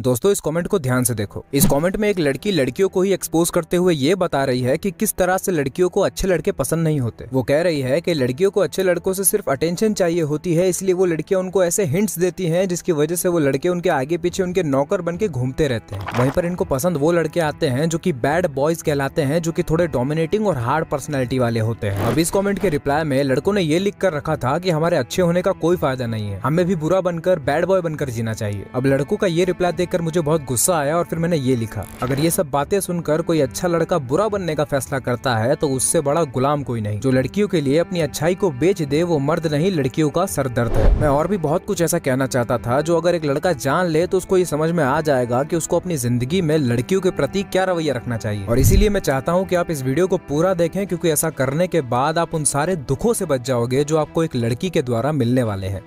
दोस्तों इस कमेंट को ध्यान से देखो। इस कमेंट में एक लड़की लड़कियों को ही एक्सपोज करते हुए ये बता रही है कि किस तरह से लड़कियों को अच्छे लड़के पसंद नहीं होते। वो कह रही है कि लड़कियों को अच्छे लड़कों से सिर्फ अटेंशन चाहिए होती है, इसलिए वो लड़कियां उनको ऐसे हिंट्स देती हैं जिसकी वजह से वो लड़के उनके आगे पीछे उनके नौकर बन के घूमते रहते हैं। वहीं पर इनको पसंद वो लड़के आते हैं जो कि बैड बॉयज कहलाते हैं, जो कि थोड़े डोमिनेटिंग और हार्ड पर्सनैलिटी वाले होते हैं। अब इस कमेंट के रिप्लाई में लड़कों ने ये लिख कर रखा था कि हमारे अच्छे होने का कोई फायदा नहीं है, हमें भी बुरा बनकर बैड बॉय बनकर जीना चाहिए। अब लड़कों का ये रिप्लाई देखकर मुझे बहुत गुस्सा आया और फिर मैंने ये लिखा, अगर ये सब बातें सुनकर कोई अच्छा लड़का बुरा बनने का फैसला करता है तो उससे बड़ा गुलाम कोई नहीं। जो लड़कियों के लिए अपनी अच्छाई को बेच दे वो मर्द नहीं, लड़कियों का सरदर्द है। मैं और भी बहुत कुछ ऐसा कहना चाहता था जो अगर एक लड़का जान ले तो उसको ये समझ में आ जाएगा कि उसको अपनी जिंदगी में लड़कियों के प्रति क्या रवैया रखना चाहिए। और इसीलिए मैं चाहता हूँ कि आप इस वीडियो को पूरा देखें, क्योंकि ऐसा करने के बाद आप उन सारे दुखों से बच जाओगे जो आपको एक लड़की के द्वारा मिलने वाले हैं।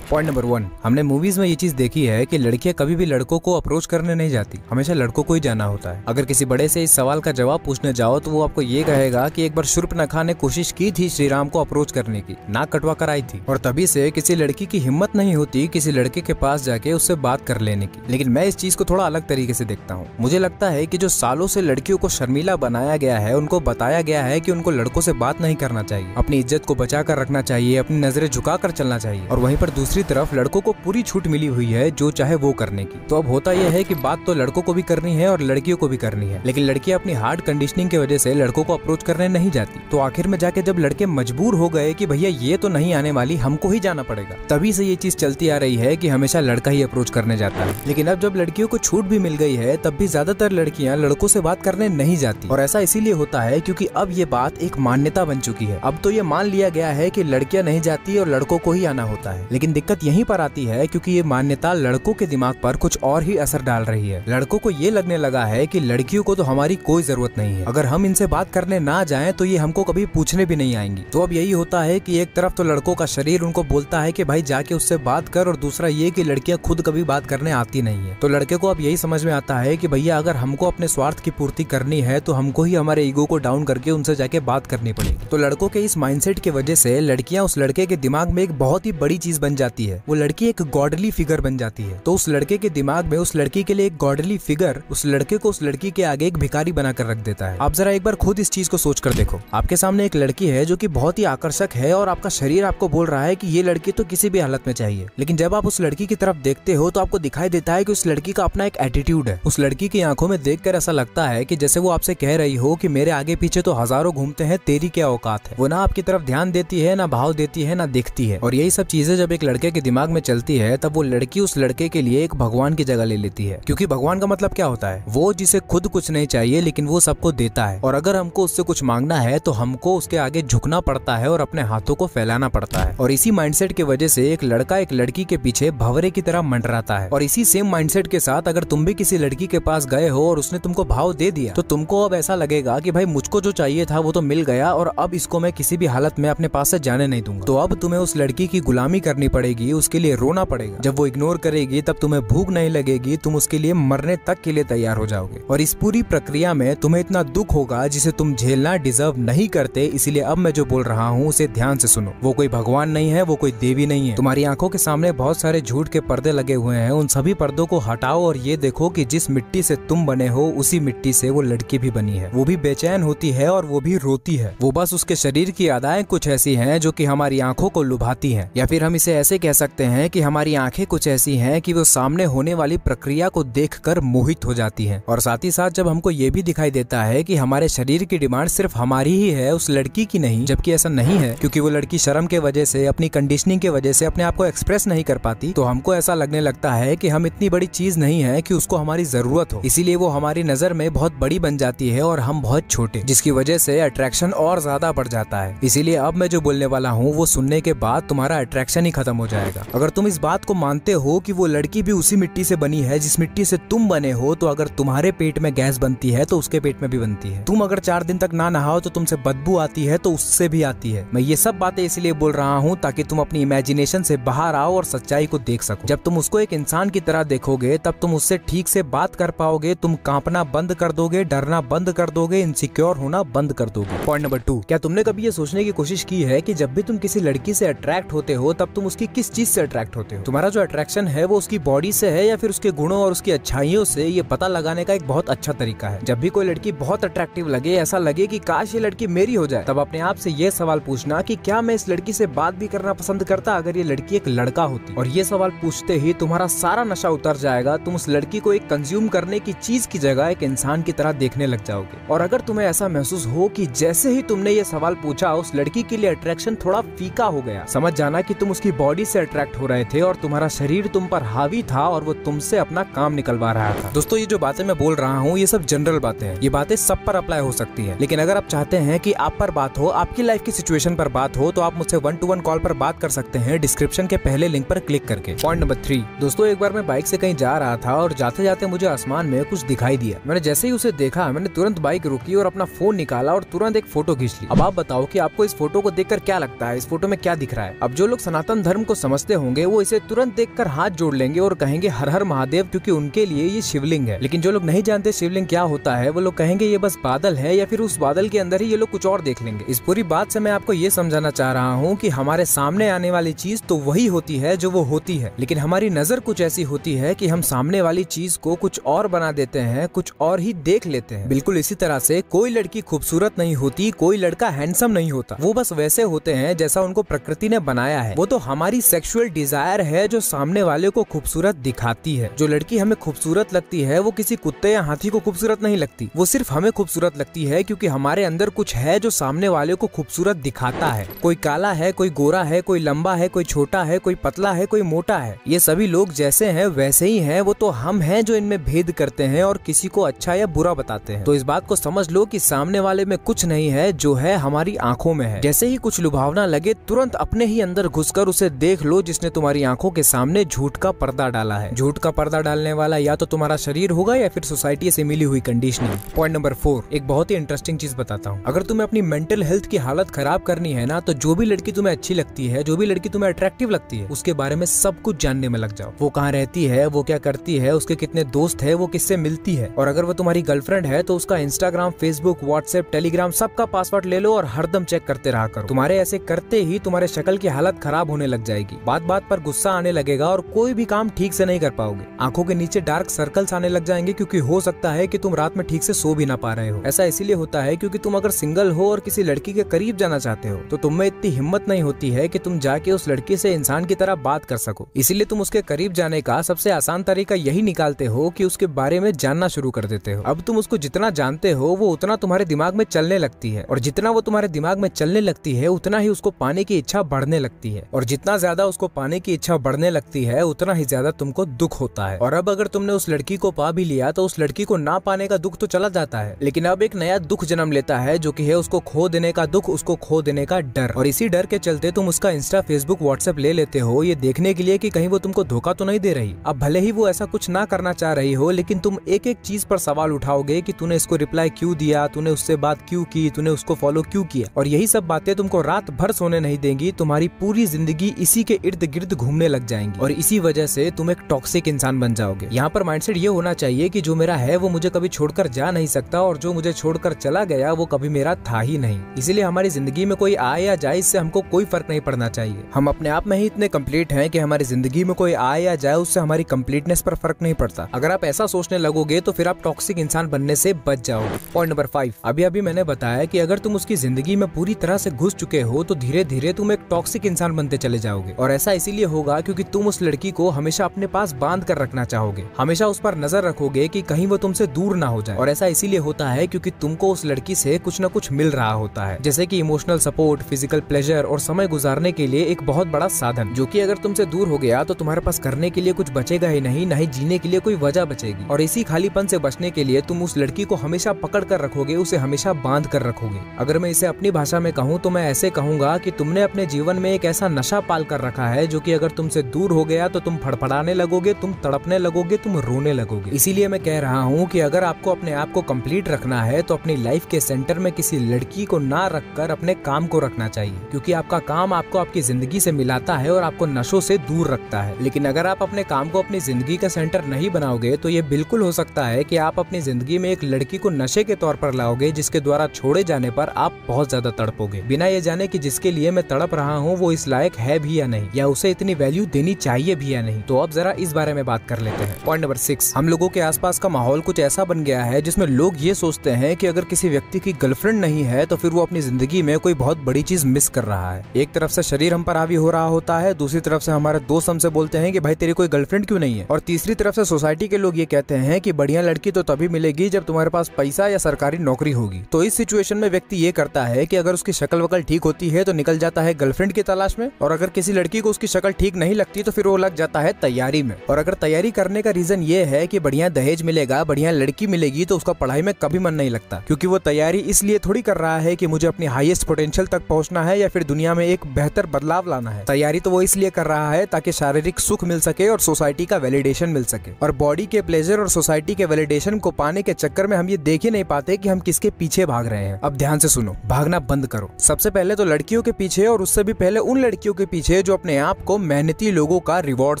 पॉइंट नंबर 1, हमने मूवीज में ये चीज देखी है कि लड़कियां कभी भी लड़कों को अप्रोच करने नहीं जाती, हमेशा लड़कों को ही जाना होता है। अगर किसी बड़े से इस सवाल का जवाब पूछने जाओ तो वो आपको ये कहेगा कि एक बार शूर्पनखा ने कोशिश की थी श्री राम को अप्रोच करने की, नाक कटवा कर आई थी, और तभी से किसी लड़की की हिम्मत नहीं होती किसी लड़के के पास जाके उससे बात कर लेने की। लेकिन मैं इस चीज को थोड़ा अलग तरीके से देखता हूँ। मुझे लगता है कि जो सालों से लड़कियों को शर्मीला बनाया गया है, उनको बताया गया है कि उनको लड़कों से बात नहीं करना चाहिए, अपनी इज्जत को बचा कर रखना चाहिए, अपनी नजरें झुका कर चलना चाहिए, और वहीं पर दूसरी तरफ लड़कों को पूरी छूट मिली हुई है जो चाहे वो करने की। तो अब होता यह है कि बात तो लड़कों को भी करनी है और लड़कियों को भी करनी है, लेकिन लड़कियां अपनी हार्ड कंडीशनिंग की वजह से लड़कों को अप्रोच करने नहीं जाती। तो आखिर में जाके जब लड़के मजबूर हो गए कि भैया ये तो नहीं आने वाली, हमको ही जाना पड़ेगा, तभी से ये चीज चलती आ रही है कि हमेशा लड़का ही अप्रोच करने जाता है। लेकिन अब जब लड़कियों को छूट भी मिल गई है तब भी ज्यादातर लड़कियां लड़कों से बात करने नहीं जाती, और ऐसा इसीलिए होता है क्योंकि अब ये बात एक मान्यता बन चुकी है। अब तो ये मान लिया गया है कि लड़कियां नहीं जाती और लड़कों को ही आना होता है। लेकिन दिक्कत यहीं पर आती है क्योंकि ये मान्यता लड़कों के दिमाग पर कुछ और ही असर डाल रही है। लड़कों को ये लगने लगा है कि लड़कियों को तो हमारी कोई जरूरत नहीं है, अगर हम इनसे बात करने ना जाएं तो ये हमको कभी पूछने भी नहीं आएंगी। तो अब यही होता है कि एक तरफ तो लड़कों का शरीर उनको बोलता है कि भाई जाके उससे बात कर, और दूसरा ये कि लड़कियां खुद कभी बात करने आती नहीं है। तो लड़के को अब यही समझ में आता है कि भैया अगर हमको अपने स्वार्थ की पूर्ति करनी है तो हमको ही हमारे ईगो को डाउन करके उनसे जाके बात करनी पड़ेगी। तो लड़कों के इस माइंडसेट की वजह से लड़कियां उस लड़के के दिमाग में एक बहुत ही बड़ी चीज बन जाती है, वो लड़की एक गॉडली फिगर बन जाती है। तो उस लड़के के दिमाग में उस लड़की के लिए एक गॉडली फिगर उस लड़के को उस लड़की के आगे एक भिखारी बनाकर रख देता है। आप जरा एक बार खुद इस चीज को सोच कर देखो। आपके सामने एक लड़की है जो कि बहुत ही आकर्षक है और आपका शरीर आपको बोल रहा है कि ये लड़की तो किसी भी हालत में चाहिए, लेकिन जब आप उस लड़की की तरफ देखते हो तो आपको दिखाई देता है कि उस लड़की का अपना एक एटीट्यूड है। उस लड़की की आंखों में देखकर ऐसा लगता है कि जैसे वो आपसे कह रही हो कि मेरे आगे पीछे तो हजारों घूमते हैं, तेरी क्या औकात है। वो ना आपकी तरफ ध्यान देती है, ना भाव देती है, ना दिखती है। और यही सब चीजें जब एक लड़के के दिमाग में चलती है तब वो लड़की उस लड़के के लिए एक भगवान की जगह ले लेती है। क्योंकि भगवान का मतलब क्या होता है, वो जिसे खुद कुछ नहीं चाहिए लेकिन वो सबको देता है, और अगर हमको उससे कुछ मांगना है तो हमको उसके आगे झुकना पड़ता है और अपने हाथों को फैलाना पड़ता है। और इसी माइंडसेट की वजह से एक लड़का एक लड़की के पीछे भंवरे की तरह मंडराता है। और इसी सेम माइंडसेट के साथ अगर तुम भी किसी लड़की के पास गए हो और उसने तुमको भाव दे दिया तो तुमको अब ऐसा लगेगा कि भाई मुझको जो चाहिए था वो तो मिल गया और अब इसको मैं किसी भी हालत में अपने पास से जाने नहीं दूंगा। तो अब तुम्हें उस लड़की की गुलामी करनी पड़ेगी, उसके लिए रोना पड़ेगा। जब वो इग्नोर करेगी तब तुम्हें भूख नहीं लगेगी, तुम उसके लिए मरने तक के लिए तैयार हो जाओगे। और इस पूरी प्रक्रिया में तुम्हें इतना दुख होगा जिसे तुम झेलना डिजर्व नहीं करते। इसीलिए अब मैं जो बोल रहा हूँ उसे ध्यान से सुनो। वो कोई भगवान नहीं है, वो कोई देवी नहीं है। तुम्हारी आंखों के सामने बहुत सारे झूठ के पर्दे लगे हुए हैं, उन सभी पर्दों को हटाओ और ये देखो कि जिस मिट्टी से तुम बने हो उसी मिट्टी से वो लड़की भी बनी है। वो भी बेचैन होती है और वो भी रोती है। वो बस उसके शरीर की अदाएं कुछ ऐसी हैं जो कि हमारी आंखों को लुभाती हैं, या फिर हम इसे ऐसे कह सकते हैं कि हमारी आंखें कुछ ऐसी हैं कि वो सामने होने वाली प्रक्रिया को देखकर मोहित हो जाती हैं। और साथ ही साथ जब हमको ये भी दिखाई देता है कि हमारे शरीर की डिमांड सिर्फ हमारी ही है, उस लड़की की नहीं, जबकि ऐसा नहीं है, क्योंकि वो लड़की शर्म के वजह से, अपनी कंडीशनिंग के वजह से अपने आप को एक्सप्रेस नहीं कर पाती, तो हमको ऐसा लगने लगता है कि हम इतनी बड़ी चीज नहीं है कि उसको हमारी जरूरत हो। इसीलिए वो हमारी नजर में बहुत बड़ी बन जाती है और हम बहुत छोटे, जिसकी वजह से अट्रैक्शन और ज्यादा बढ़ जाता है। इसीलिए अब मैं जो बोलने वाला हूँ वो सुनने के बाद तुम्हारा अट्रैक्शन ही खत्म हो जाएगा। अगर तुम इस बात को मानते हो कि वो लड़की भी उसी मिट्टी से बनी है जिस मिट्टी से तुम बने हो, तो अगर तुम्हारे पेट में गैस बनती है तो उसके पेट में भी बनती है। तुम अगर 4 दिन तक ना नहाओ तो तुमसे बदबू आती है तो उससे भी आती है। मैं ये सब बातें इसलिए बोल रहा हूँ ताकि तुम अपनी इमेजिनेशन से बाहर आओ और सच्चाई को देख सको। जब तुम उसको एक इंसान की तरह देखोगे तब तुम उससे ठीक से बात कर पाओगे, तुम कांपना बंद कर दोगे, डरना बंद कर दोगे, इनसिक्योर होना बंद कर दोगे। पॉइंट नंबर 2, क्या तुमने कभी ये सोचने की कोशिश की है कि जब भी तुम किसी लड़की से अट्रैक्ट होते हो तब तुम उसकी किस चीज से अट्रैक्ट होते हो। तुम्हारा जो अट्रैक्शन है वो उसकी बॉडी से है या फिर उसके गुणों और उसकी अच्छाइयों से, ये पता लगाने का एक बहुत अच्छा तरीका है। जब भी कोई लड़की बहुत अट्रैक्टिव लगे, ऐसा लगे कि काश ये लड़की मेरी हो जाए, तब अपने आप से ये सवाल पूछना कि क्या मैं इस लड़की से बात भी करना पसंद करता अगर ये लड़की एक लड़का होती। और ये सवाल पूछते ही तुम्हारा सारा नशा उतर जाएगा। तुम उस लड़की को एक कंज्यूम करने की चीज की जगह एक इंसान की तरह देखने लग जाओगे। और अगर तुम्हें ऐसा महसूस हो कि जैसे ही तुमने ये सवाल पूछा उस लड़की के लिए अट्रैक्शन थोड़ा फीका हो गया, समझ जाना कि तुम उसकी बॉडी से अट्रैक्ट हो रहे थे और तुम्हारा शरीर तुम पर हावी था और वो तुमसे अपना काम निकलवा रहा था। दोस्तों, ये जो बातें मैं बोल रहा हूँ ये सब जनरल बातें हैं, ये बातें सब पर अप्लाई हो सकती है। लेकिन अगर आप चाहते हैं कि आप पर बात हो, आपकी लाइफ की सिचुएशन पर बात हो, तो आप मुझसे 1-to-1 कॉल पर बात कर सकते हैं डिस्क्रिप्शन के पहले लिंक पर क्लिक करके। पॉइंट नंबर 3, दोस्तों, एक बार मैं बाइक से कहीं जा रहा था और जाते जाते मुझे आसमान में कुछ दिखाई दिया। मैंने जैसे ही उसे देखा, मैंने तुरंत बाइक रुकी और अपना फोन निकाला और तुरंत एक फोटो खींच ली। अब आप बताओ कि आपको इस फोटो को देखकर क्या लगता है, इस फोटो में क्या दिख रहा है। अब जो लोग सनातन धर्म को समझते होंगे वो इसे तुरंत देखकर हाथ जोड़ लेंगे और कहेंगे हर हर महादेव, क्योंकि उनके लिए ये शिवलिंग है। लेकिन जो लोग नहीं जानते शिवलिंग क्या होता है, वो लोग कहेंगे ये बस बादल है, या फिर उस बादल के अंदर ही ये लोग कुछ और देख लेंगे। इस पूरी बात से मैं आपको ये समझाना चाह रहा हूँ कि हमारे सामने आने वाली चीज तो वही होती है जो वो होती है, लेकिन हमारी नजर कुछ ऐसी होती है कि हम सामने वाली चीज को कुछ और बना देते हैं, कुछ और ही देख लेते हैं। बिल्कुल इसी तरह से कोई लड़की खूबसूरत नहीं होती, कोई लड़का हैंडसम नहीं होता, वो बस वैसे होते हैं जैसा उनको प्रकृति ने बनाया है। वो तो हमारी सेक्सुअल डिजायर है जो सामने वाले को खूबसूरत दिखाती है। जो लड़की हमें खूबसूरत लगती है वो किसी कुत्ते या हाथी को खूबसूरत नहीं लगती, वो सिर्फ हमें खूबसूरत लगती है क्योंकि हमारे अंदर कुछ है जो सामने वाले को खूबसूरत दिखाता है। कोई काला है, कोई गोरा है, कोई लंबा है, कोई छोटा है, कोई पतला है, कोई मोटा है। ये सभी लोग जैसे हैं वैसे ही हैं, वो तो हम हैं जो इनमें भेद करते हैं और किसी को अच्छा या बुरा बताते हैं। तो इस बात को समझ लो कि सामने वाले में कुछ नहीं है, जो है हमारी आंखों में है। जैसे ही कुछ लुभावना लगे तुरंत अपने ही अंदर घुसकर उसे देख लो जिसने तुम्हारी आंखों के सामने झूठ का पर्दा डाला है। झूठ का पर्दा डालने वाला या तो तुम्हारा शरीर होगा या फिर सोसाइटी से मिली हुई कंडीशनिंग। पॉइंट नंबर 4, एक बहुत ही इंटरेस्टिंग चीज बताता हूँ। अगर तुम्हें अपनी मेंटल हेल्थ की हालत खराब करनी है ना, तो जो भी लड़की तुम्हें अच्छी लगती है, जो भी लड़की तुम्हें अट्रैक्टिव लगती है, उसके बारे में सब कुछ जानने में लग जाओ। वो कहाँ रहती है, वो क्या करती है, उसके कितने दोस्त है, वो किससे मिलती है, और अगर वो तुम्हारी गर्लफ्रेंड है तो उसका इंस्टाग्राम, फेसबुक, व्हाट्सएप, टेलीग्राम सबका पासवर्ड ले लो और हरदम चेक करते रहा करो। तुम्हारे ऐसे करते ही तुम्हारे शक्ल की हालत खराब होने लग जाएगी, बात बात पर गुस्सा आने लगेगा और कोई भी काम ठीक से नहीं कर पाओगे। आंखों के नीचे डार्क सर्कल्स आने लग जाएंगे क्योंकि हो सकता है कि तुम रात में ठीक से सो भी ना पा रहे हो। ऐसा इसीलिए होता है क्योंकि तुम अगर सिंगल हो और किसी लड़की के करीब जाना चाहते हो तो तुम में इतनी हिम्मत नहीं होती है कि तुम जाके उस लड़की से इंसान की तरह बात कर सको। इसीलिए तुम उसके करीब जाने का सबसे आसान तरीका यही निकालते हो कि उसके बारे में जानना शुरू कर देते हो। अब तुम उसको जितना जानते हो वो उतना तुम्हारे दिमाग में चलने लगती है, और जितना वो तुम्हारे दिमाग में चलने लगती है उतना ही उसको पाने की इच्छा बढ़ने लगती है, और जितना ज्यादा उसको पाने की इच्छा बढ़ने लगती है उतना ही ज्यादा तुमको दुख होता है। और अब अगर तुमने उस लड़की को पा भी लिया तो उस लड़की को ना पाने का दुख तो चला जाता है, लेकिन अब एक नया दुख जन्म लेता है जो कि है उसको खो देने का दुख, उसको खो देने का डर। और इसी डर के चलते तुम उसका इंस्टा, फेसबुक, व्हाट्सएप ले लेते हो ये देखने के लिए कि कहीं वो तुमको धोखा तो नहीं दे रही। अब भले ही वो ऐसा कुछ ना करना चाह रही हो, लेकिन तुम एक एक चीज पर सवाल उठाओगे कि तूने इसको रिप्लाई क्यों दिया, तूने उससे बात क्यों की, तूने उसको फॉलो क्यों किया। और यही सब बातें तुमको रात भर सोने नहीं देंगी, तुम्हारी पूरी जिंदगी इसी के इर्द गिर्द घूमने लग जाएंगी और इसी वजह से तुम एक टॉक्सिक इंसान बन जाओगे। यहाँ पर माइंडसेट ये होना चाहिए कि जो मेरा है वो मुझे कभी छोड़कर जा नहीं सकता, और जो मुझे छोड़कर चला गया वो कभी मेरा था ही नहीं। इसीलिए हमारी जिंदगी में कोई आए या जाए इससे हमको कोई फर्क नहीं पड़ना चाहिए। हम अपने आप में ही इतने कंप्लीट हैं कि हमारी जिंदगी में कोई आए या जाए उससे हमारी कंप्लीटनेस पर फर्क नहीं पड़ता। अगर आप ऐसा सोचने लगोगे तो फिर आप टॉक्सिक इंसान बनने से बच जाओगे। पॉइंट नंबर 5, अभी मैंने बताया कि अगर तुम उसकी जिंदगी में पूरी तरह से घुस चुके हो तो धीरे धीरे तुम एक टॉक्सिक इंसान बनते चले जाओगे। और ऐसा इसीलिए होगा क्योंकि तुम उस लड़की को हमेशा अपने पास बांध कर रखना चाहोगे, हमेशा उस पर नजर रखोगे कि कहीं वो तुमसे दूर ना हो जाए। और ऐसा इसीलिए होता है क्योंकि तुमको उस लड़की से कुछ न कुछ मिल रहा होता है, जैसे कि इमोशनल सपोर्ट, फिजिकल प्लेजर और समय गुजारने के लिए एक बहुत बड़ा साधन, जो कि अगर तुमसे दूर हो गया तो तुम्हारे पास करने के लिए कुछ बचेगा ही नहीं, ना ही जीने के लिए कोई वजह बचेगी। और इसी खालीपन से बचने के लिए तुम उस लड़की को हमेशा पकड़ कर रखोगे, उसे हमेशा बांध कर रखोगे। अगर मैं इसे अपनी भाषा में कहूँ तो मैं ऐसे कहूंगा कि तुमने अपने जीवन में एक ऐसा नशा पाल कर रखा है जो कि अगर तुमसे दूर हो गया तो तुम फड़फड़ाने लगोगे, तुम तड़पने लगोगे, तुम रोने लगोगे। इसीलिए मैं कह रहा हूँ कि अगर आपको अपने आप को कंप्लीट रखना है तो अपनी लाइफ के सेंटर में किसी लड़की को ना रखकर अपने काम को रखना चाहिए, क्योंकि आपका काम आपको आपकी जिंदगी से मिलाता है और आपको नशों से दूर रखता है। लेकिन अगर आप अपने काम को अपनी जिंदगी का सेंटर नहीं बनाओगे तो ये बिल्कुल हो सकता है कि आप अपनी जिंदगी में एक लड़की को नशे के तौर पर लाओगे, जिसके द्वारा छोड़े जाने पर आप बहुत ज्यादा तड़पोगे, बिना ये जाने कि जिसके लिए मैं तड़प रहा हूँ वो इस लायक है भी या नहीं, या उसे इतनी वैल्यू देनी चाहिए भी या नहीं। तो अब जरा इस बारे में बात कर लेते हैं। पॉइंट नंबर 6, हम लोगों के आसपास का माहौल कुछ ऐसा बन गया है जिसमें लोग ये सोचते हैं कि अगर किसी व्यक्ति की गर्लफ्रेंड नहीं है तो फिर वो अपनी जिंदगी में कोई बहुत बड़ी चीज मिस कर रहा है। एक तरफ से शरीर हम पर हावी हो रहा होता है, दूसरी तरफ से हमारे दोस्त हमसे बोलते हैं कि भाई तेरी कोई गर्लफ्रेंड क्यों नहीं है, और तीसरी तरफ से सोसाइटी के लोग ये कहते हैं कि बढ़िया लड़की तो तभी मिलेगी जब तुम्हारे पास पैसा या सरकारी नौकरी होगी। तो इस सिचुएशन में व्यक्ति ये करता है कि अगर उसकी शक्ल वकल ठीक होती है तो निकल जाता है गर्लफ्रेंड की तलाश में, और अगर किसी लड़की को उसकी शक्ल ठीक नहीं लगती तो फिर वो लग जाता है तैयारी में। और अगर तैयारी करने का रीजन ये है कि बढ़िया दहेज मिलेगा, बढ़िया लड़की मिलेगी, तो उसका पढ़ाई में कभी मन नहीं लगता, क्योंकि वो तैयारी इसलिए थोड़ी कर रहा है कि मुझे अपनी हाईएस्ट पोटेंशियल तक पहुंचना है या फिर दुनिया में एक बेहतर बदलाव लाना है। तैयारी तो वो इसलिए कर रहा है ताकि शारीरिक सुख मिल सके और सोसाइटी का वैलिडेशन मिल सके। और बॉडी के प्लेजर और सोसाइटी के वैलिडेशन को पाने के चक्कर में हम ये देख ही नहीं पाते कि हम किसके पीछे भाग रहे हैं। अब ध्यान से सुनो, भागना बंद करो। सबसे पहले तो लड़कियों के पीछे, और उससे भी पहले उन लड़कियों के पीछे जो अपने आप को मेहनती लोगों का रिवॉर्ड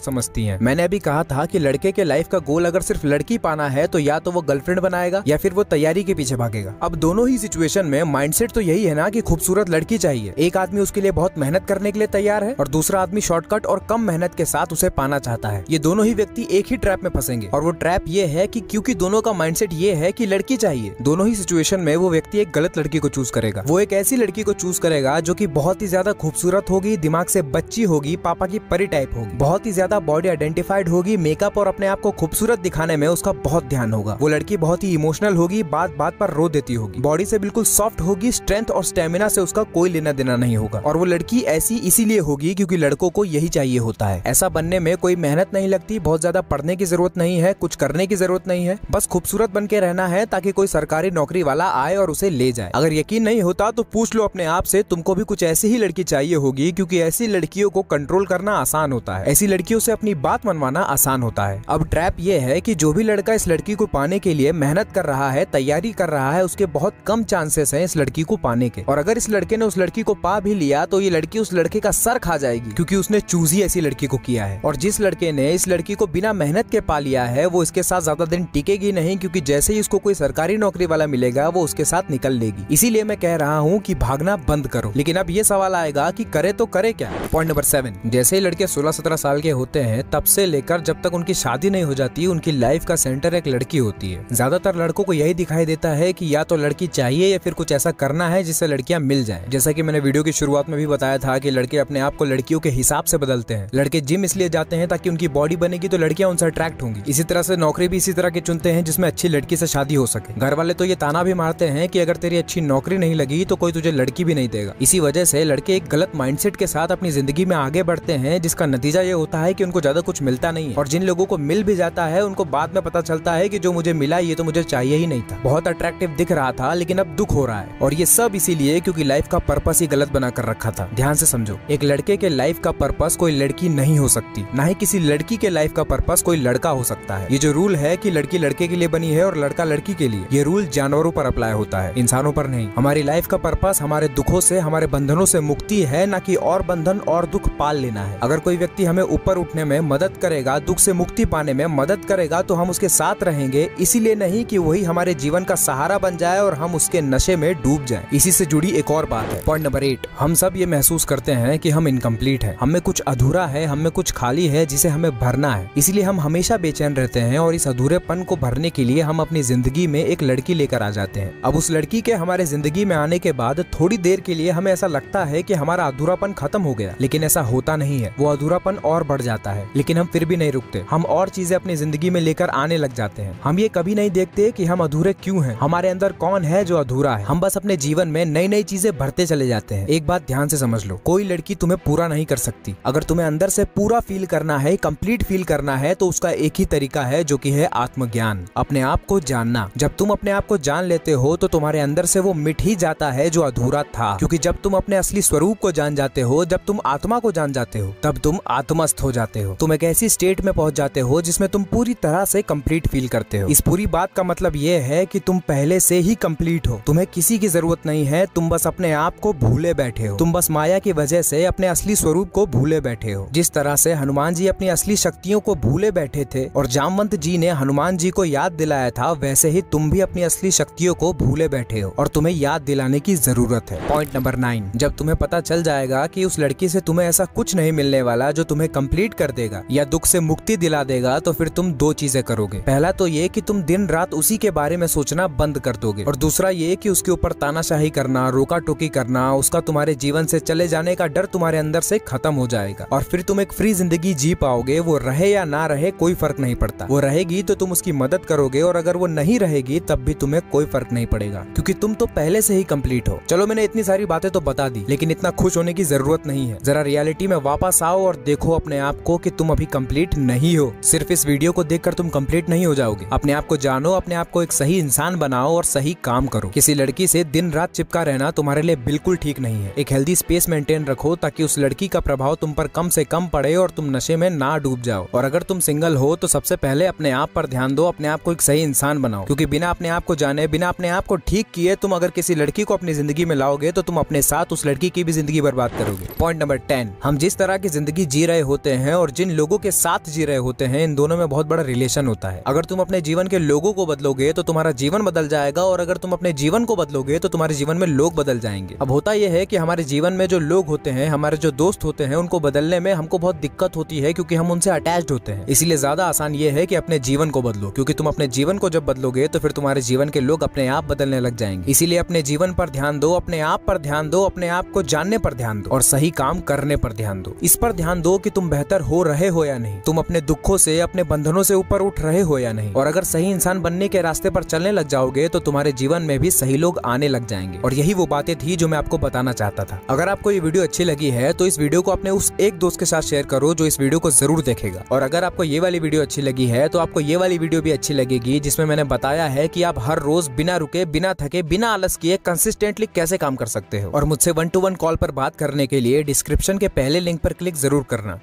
समझती हैं। मैंने अभी कहा था कि लड़के के लाइफ का गोल अगर सिर्फ लड़की पाना है तो या तो वो गर्लफ्रेंड बनाएगा या फिर वो तैयारी के पीछे भागेगा। अब दोनों ही सिचुएशन में माइंडसेट तो यही है ना कि खूबसूरत लड़की चाहिए। एक आदमी उसके लिए बहुत मेहनत करने के लिए तैयार है और दूसरा आदमी शॉर्टकट और कम मेहनत के साथ उसे पाना चाहता है। ये दोनों ही व्यक्ति एक ही ट्रैप में फंसेंगे, और वो ट्रैप ये है कि क्योंकि दोनों का माइंडसेट ये है कि लड़की चाहिए, दोनों ही सिचुएशन में वो व्यक्ति एक गलत लड़की को चूज करेगा। वो एक ऐसी लड़की को चूज करेगा जो कि बहुत ही ज्यादा खूबसूरत होगी, दिमाग से बच्ची होगी, पापा की परी टाइप होगी, बहुत ही ज्यादा बॉडी आइडेंटिफाइड होगी, मेकअप और अपने आप को खूबसूरत दिखाने में उसका बहुत ध्यान होगा। वो लड़की बहुत ही इमोशनल होगी, बात बात पर रो देती होगी, बॉडी से बिल्कुल सॉफ्ट होगी, स्ट्रेंथ और स्टेमिना से उसका कोई लेना देना नहीं होगा। और वो लड़की ऐसी इसीलिए होगी क्योंकि लड़कों को यही चाहिए होता है। ऐसा बनने में कोई मेहनत नहीं लगती, बहुत ज्यादा पढ़ने की जरूरत नहीं है, कुछ करने की जरूरत नहीं है, बस खूबसूरत बन के रहना है ताकि कोई सरकारी नौकरी वाला आए और उसे ले जाए। अगर यकीन नहीं होता तो पूछ लो अपने आप से, तुमको भी कुछ ऐसी ही लड़की चाहिए होगी, क्योंकि ऐसी लड़कियों को कंट्रोल करना आसान होता है, ऐसी लड़कियों से अपनी बात मनवाना आसान होता है। अब ट्रैप ये है कि जो भी लड़का इस लड़की को पाने के लिए मेहनत कर रहा है, तैयारी कर रहा है, उसके बहुत कम चांसेस हैं इस लड़की को पाने के। और अगर इस लड़के ने उस लड़की को पा भी लिया तो ये लड़की उस लड़के का सर खा जाएगी, क्योंकि उसने चूज ही ऐसी लड़की को किया है। और जिस लड़के ने इस लड़की को बिना मेहनत के पा लिया है वो इसके साथ ज्यादा दिन टिकेगी नहीं, क्योंकि जैसे ही उसको कोई सरकारी नौकरी वाला मिलेगा वो उसके साथ निकल लेगी। इसीलिए मैं कह रहा हूँ कि भागना बंद करो। लेकिन अब ये सवाल आएगा कि करे तो करे क्या। पॉइंट नंबर 7, जैसे ही लड़के 16-17 साल के होते हैं तब से लेकर जब तक उनकी शादी नहीं हो जाती, उनकी लाइफ का सेंटर एक लड़की होती है। ज्यादातर लड़कों को यही दिखाई देता है कि या तो लड़की चाहिए या फिर कुछ ऐसा करना है जिससे लड़कियां मिल जाएं। जैसा कि मैंने वीडियो की शुरुआत में भी बताया था कि लड़के अपने आप को लड़कियों के हिसाब से बदलते हैं। लड़के जिम इसलिए जाते हैं ताकि उनकी बॉडी बनेगी तो लड़कियां उनसे अट्रैक्ट होंगी। इसी तरह से नौकरी भी इसी तरह की चुनते हैं जिसमें अच्छी लड़की से शादी हो सके। घर वाले तो ये ताना भी मारते हैं कि अगर तेरी अच्छी नौकरी नहीं लगी तो कोई तुझे लड़की भी नहीं देगा। इसी वजह से लड़के एक गलत माइंडसेट के साथ अपनी जिंदगी में आगे बढ़ते हैं, जिसका नतीजा ये होता है कि उनको ज्यादा कुछ मिलता नहीं है, और जिन लोगों को मिल भी जाता है उनको बाद में पता चलता है कि जो मुझे मिला ये तो मुझे चाहिए ही नहीं था, बहुत अट्रैक्टिव दिख रहा था लेकिन अब दुख हो रहा है। और ये सब इसीलिए क्योंकि लाइफ का पर्पस ही गलत बना कर रखा था। ध्यान से समझो, एक लड़के के लाइफ का पर्पस कोई लड़की नहीं हो सकती, ना ही किसी लड़की के लाइफ का पर्पस कोई लड़का हो सकता है। ये जो रूल है कि लड़की लड़के के लिए बनी है और लड़का लड़की के लिए, ये रूल जानवरों पर अप्लाई होता है, इंसानों पर नहीं। हमारी लाइफ का पर्पस हमारे दुखों से, हमारे बंधनों से मुक्ति है, ना कि और बंधन और दुख पाल लेना है। अगर कोई व्यक्ति हमें ऊपर उठने में मदद करेगा, दुख से मुक्ति पाने में मदद करेगा तो हम उसके साथ रहेंगे, इसीलिए नहीं कि वही हमारे जीवन का सहारा बन जाए और हम उसके नशे में डूब जाएं। इसी से जुड़ी एक और बात है, पॉइंट नंबर 8, हम सब ये महसूस करते हैं कि हम इनकम्प्लीट हैं, हमें कुछ अधूरा है, हमें कुछ खाली है जिसे हमें भरना है। इसीलिए हम हमेशा बेचैन रहते हैं और इस अधूरेपन को भरने के लिए हम अपनी जिंदगी में एक लड़की लेकर आ जाते हैं। अब उस लड़की के हमारे जिंदगी में आने के बाद थोड़ी देर के लिए हमें ऐसा लगता है कि हमारा अधूरापन खत्म हो गया, लेकिन ऐसा होता नहीं है। वो अधूरापन और बढ़ जाता है, लेकिन हम फिर भी नहीं रुकते, हम और चीजें अपनी जिंदगी में लेकर आने लग जाते हैं। हम ये कभी नहीं देखते कि हम अधूरे क्यों हैं, हमारे अंदर कौन है जो अधूरा है। हम बस अपने जीवन में नई नई चीजें भरते चले जाते हैं। एक बात ध्यान से समझ लो, कोई लड़की तुम्हें पूरा नहीं कर सकती। अगर तुम्हें अंदर से पूरा फील करना है, कंप्लीट फील करना है, तो उसका एक ही तरीका है जो कि है आत्मज्ञान, अपने आप को जानना। जब तुम अपने आप को जान लेते हो तो तुम्हारे अंदर से वो मिट ही जाता है जो अधूरा था, क्योंकि जब तुम अपने असली स्वरूप को जान जाते हो, जब तुम आत्मा को जान जाते हो, तब तुम आत्मस्थ हो जाते हो। तुम एक ऐसी स्टेट में पहुंच जाते हो जिसमें तुम पूरी तरह से कंप्लीट फील करते हो। इस पूरी बात का मतलब ये है कि तुम पहले से ही कंप्लीट हो, तुम्हें किसी की जरूरत नहीं है, तुम बस अपने आप को भूले बैठे हो, तुम बस माया की वजह से अपने असली स्वरूप को भूले बैठे हो। जिस तरह से हनुमान जी अपनी असली शक्तियों को भूले बैठे थे और जामवंत जी ने हनुमान जी को याद दिलाया था, वैसे ही तुम भी अपनी असली शक्तियों को भूले बैठे हो और तुम्हें याद दिलाने की जरूरत है। पॉइंट नंबर 9, जब तुम्हें पता चल जाएगा कि उस लड़की से तुम्हें तुम्हें ऐसा कुछ नहीं मिलने वाला जो तुम्हें कंप्लीट कर देगा या दुख से मुक्ति दिला देगा, तो फिर तुम दो चीजें करोगे। पहला तो ये कि तुम दिन रात उसी के बारे में सोचना बंद कर दोगे, और दूसरा ये कि उसके ऊपर तानाशाही करना, रोका टोकी करना, उसका तुम्हारे जीवन से चले जाने का डर तुम्हारे अंदर से खत्म हो जाएगा और फिर तुम एक फ्री जिंदगी जी पाओगे। वो रहे या ना रहे कोई फर्क नहीं पड़ता। वो रहेगी तो तुम उसकी मदद करोगे, और अगर वो नहीं रहेगी तब भी तुम्हें कोई फर्क नहीं पड़ेगा, क्योंकि तुम तो पहले से ही कंप्लीट हो। चलो, मैंने इतनी सारी बातें तो बता दी, लेकिन इतना खुश होने की जरूरत नहीं है। जरा रियलिटी में वापस आओ और देखो अपने आप को कि तुम अभी कंप्लीट नहीं हो। सिर्फ इस वीडियो को देखकर तुम कंप्लीट नहीं हो जाओगे। अपने आप को जानो, अपने आप को एक सही इंसान बनाओ और सही काम करो। किसी लड़की से दिन रात चिपका रहना तुम्हारे लिए बिल्कुल ठीक नहीं है। एक हेल्दी स्पेस मेंटेन रखो ताकि उस लड़की का प्रभाव तुम पर कम से कम पड़े और तुम नशे में ना डूब जाओ। और अगर तुम सिंगल हो तो सबसे पहले अपने आप पर ध्यान दो, अपने आप को एक सही इंसान बनाओ, क्योंकि बिना अपने आप को जाने, बिना अपने आप को ठीक किए तुम अगर किसी लड़की को अपनी जिंदगी में लाओगे तो तुम अपने साथ उस लड़की की भी जिंदगी बर्बाद करोगे। पॉइंट नंबर 10, हम जिस तरह की जिंदगी जी रहे होते हैं और जिन लोगों के साथ जी रहे होते हैं, इन दोनों में बहुत बड़ा रिलेशन होता है। अगर तुम अपने जीवन के लोगों को बदलोगे तो तुम्हारा जीवन बदल जाएगा, और अगर तुम अपने जीवन को बदलोगे तो तुम्हारे जीवन में लोग बदल जाएंगे। अब होता यह है कि हमारे जीवन में जो लोग होते हैं, हमारे जो दोस्त होते हैं, उनको बदलने में हमको बहुत दिक्कत होती है, क्योंकि हम उनसे अटैच्ड होते हैं। इसीलिए ज्यादा आसान ये है कि अपने जीवन को बदलो, क्योंकि तुम अपने जीवन को जब बदलोगे तो फिर तुम्हारे जीवन के लोग अपने आप बदलने लग जाएंगे। इसीलिए अपने जीवन पर ध्यान दो, अपने आप पर ध्यान दो, अपने आप को जानने पर ध्यान दो और सही काम करने पर ध्यान दो। इस पर ध्यान दो कि तुम बेहतर हो रहे हो या नहीं, तुम अपने दुखों से, अपने बंधनों से ऊपर उठ रहे हो या नहीं। और अगर सही इंसान बनने के रास्ते पर चलने लग जाओगे तो तुम्हारे जीवन में भी सही लोग आने लग जाएंगे। और यही वो बातें थी जो मैं आपको बताना चाहता था। अगर आपको ये वीडियो अच्छी लगी है तो इस वीडियो को अपने उस एक दोस्त के साथ शेयर करो जो इस वीडियो को जरूर देखेगा। और अगर आपको ये वाली वीडियो अच्छी लगी है तो आपको ये वाली वीडियो भी अच्छी लगेगी, जिसमें मैंने बताया है कि आप हर रोज बिना रुके, बिना थके, बिना आलस किए कंसिस्टेंटली कैसे काम कर सकते हो। और मुझसे 1-to-1 कॉल पर बात करने के लिए डिस्क्रिप्शन के पहले लिंक पर क्लिक जरूर करना।